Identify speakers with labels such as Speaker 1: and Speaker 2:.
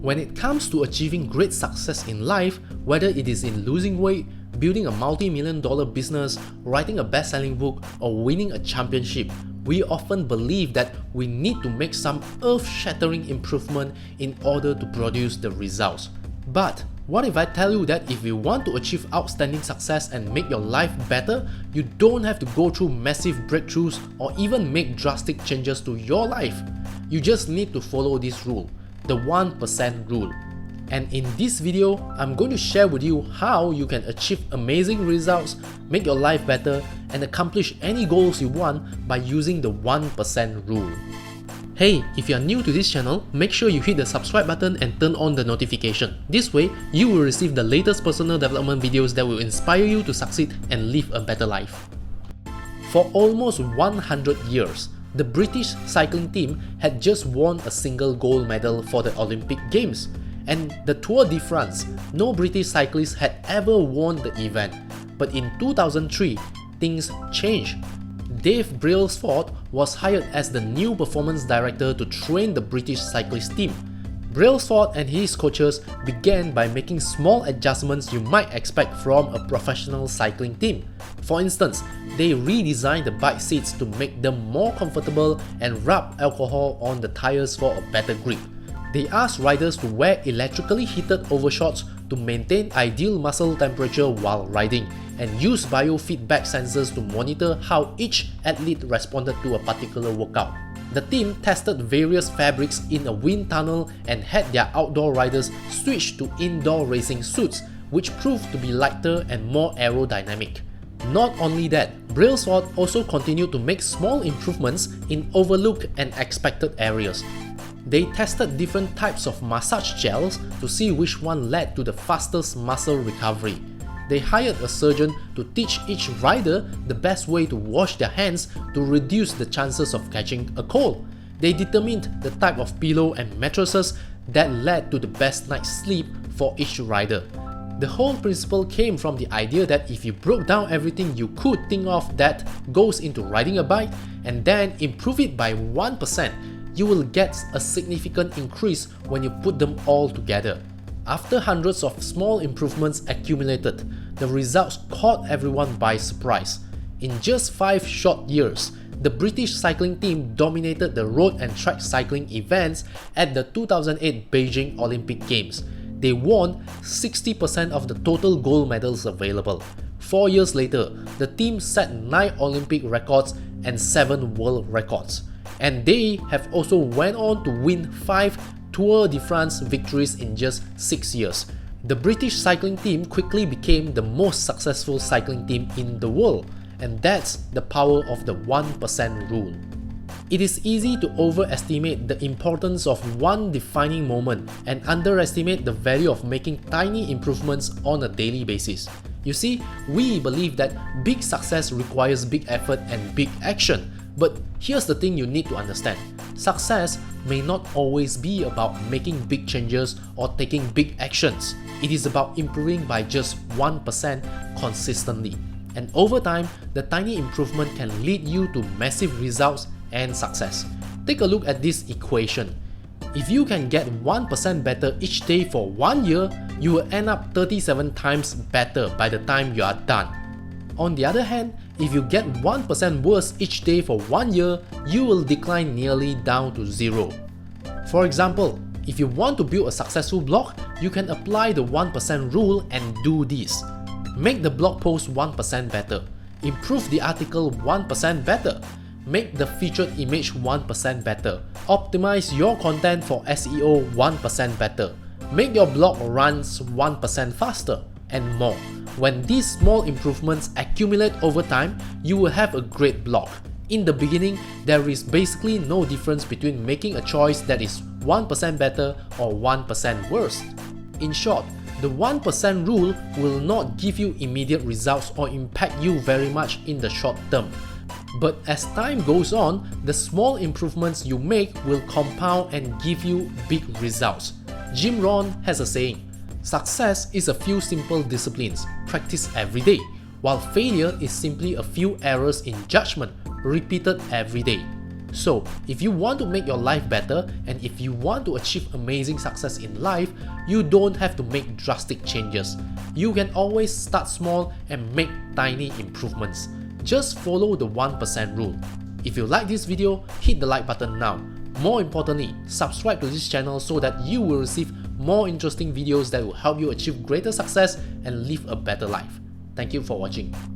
Speaker 1: When it comes to achieving great success in life, whether it is in losing weight, building a multi-million-dollar business, writing a best-selling book, or winning a championship, we often believe that we need to make some earth-shattering improvement in order to produce the results. But what if I tell you that if you want to achieve outstanding success and make your life better, you don't have to go through massive breakthroughs or even make drastic changes to your life? You just need to follow this rule, the 1% rule. And in this video, I'm going to share with you how you can achieve amazing results, make your life better, and accomplish any goals you want by using the 1% rule. Hey, if you are new to this channel, make sure you hit the subscribe button and turn on the notification. This way, you will receive the latest personal development videos that will inspire you to succeed and live a better life. For almost 100 years, the British cycling team had just won a single gold medal for the Olympic Games. And the Tour de France, no British cyclist had ever won the event. But in 2003, things changed. Dave Brailsford was hired as the new performance director to train the British cyclist team. Brailsford and his coaches began by making small adjustments you might expect from a professional cycling team. For instance, they redesigned the bike seats to make them more comfortable and rub alcohol on the tires for a better grip. They asked riders to wear electrically heated overshorts to maintain ideal muscle temperature while riding, and use biofeedback sensors to monitor how each athlete responded to a particular workout. The team tested various fabrics in a wind tunnel and had their outdoor riders switch to indoor racing suits, which proved to be lighter and more aerodynamic. Not only that, Brailsford also continued to make small improvements in overlooked and expected areas. They tested different types of massage gels to see which one led to the fastest muscle recovery. They hired a surgeon to teach each rider the best way to wash their hands to reduce the chances of catching a cold. They determined the type of pillow and mattresses that led to the best night's sleep for each rider. The whole principle came from the idea that if you broke down everything you could think of that goes into riding a bike and then improve it by 1%, you will get a significant increase when you put them all together. After hundreds of small improvements accumulated, the results caught everyone by surprise. In just 5 short years, the British cycling team dominated the road and track cycling events at the 2008 Beijing Olympic Games. They won 60% of the total gold medals available. 4 years later, the team set 9 Olympic records and 7 world records. And they have also went on to win 5 Tour de France victories in just 6 years. The British cycling team quickly became the most successful cycling team in the world, and that's the power of the 1% rule. It is easy to overestimate the importance of one defining moment and underestimate the value of making tiny improvements on a daily basis. You see, we believe that big success requires big effort and big action. But here's the thing you need to understand. Success may not always be about making big changes or taking big actions. It is about improving by just 1% consistently. And over time, the tiny improvement can lead you to massive results and success. Take a look at this equation. If you can get 1% better each day for 1 year, you will end up 37 times better by the time you are done. On the other hand, if you get 1% worse each day for 1 year, you will decline nearly down to 0. For example, if you want to build a successful blog, you can apply the 1% rule and do this. Make the blog post 1% better. Improve the article 1% better. Make the featured image 1% better. Optimize your content for SEO 1% better. Make your blog runs 1% faster, and more. When these small improvements accumulate over time, you will have a great blog. In the beginning, there is basically no difference between making a choice that is 1% better or 1% worse. In short, the 1% rule will not give you immediate results or impact you very much in the short term. But as time goes on, the small improvements you make will compound and give you big results. Jim Rohn has a saying, "Success is a few simple disciplines practiced every day, while failure is simply a few errors in judgment repeated every day." So, if you want to make your life better and if you want to achieve amazing success in life, you don't have to make drastic changes. You can always start small and make tiny improvements. Just follow the 1% rule. If you like this video, hit the like button now. More importantly, subscribe to this channel so that you will receive more interesting videos that will help you achieve greater success and live a better life. Thank you for watching.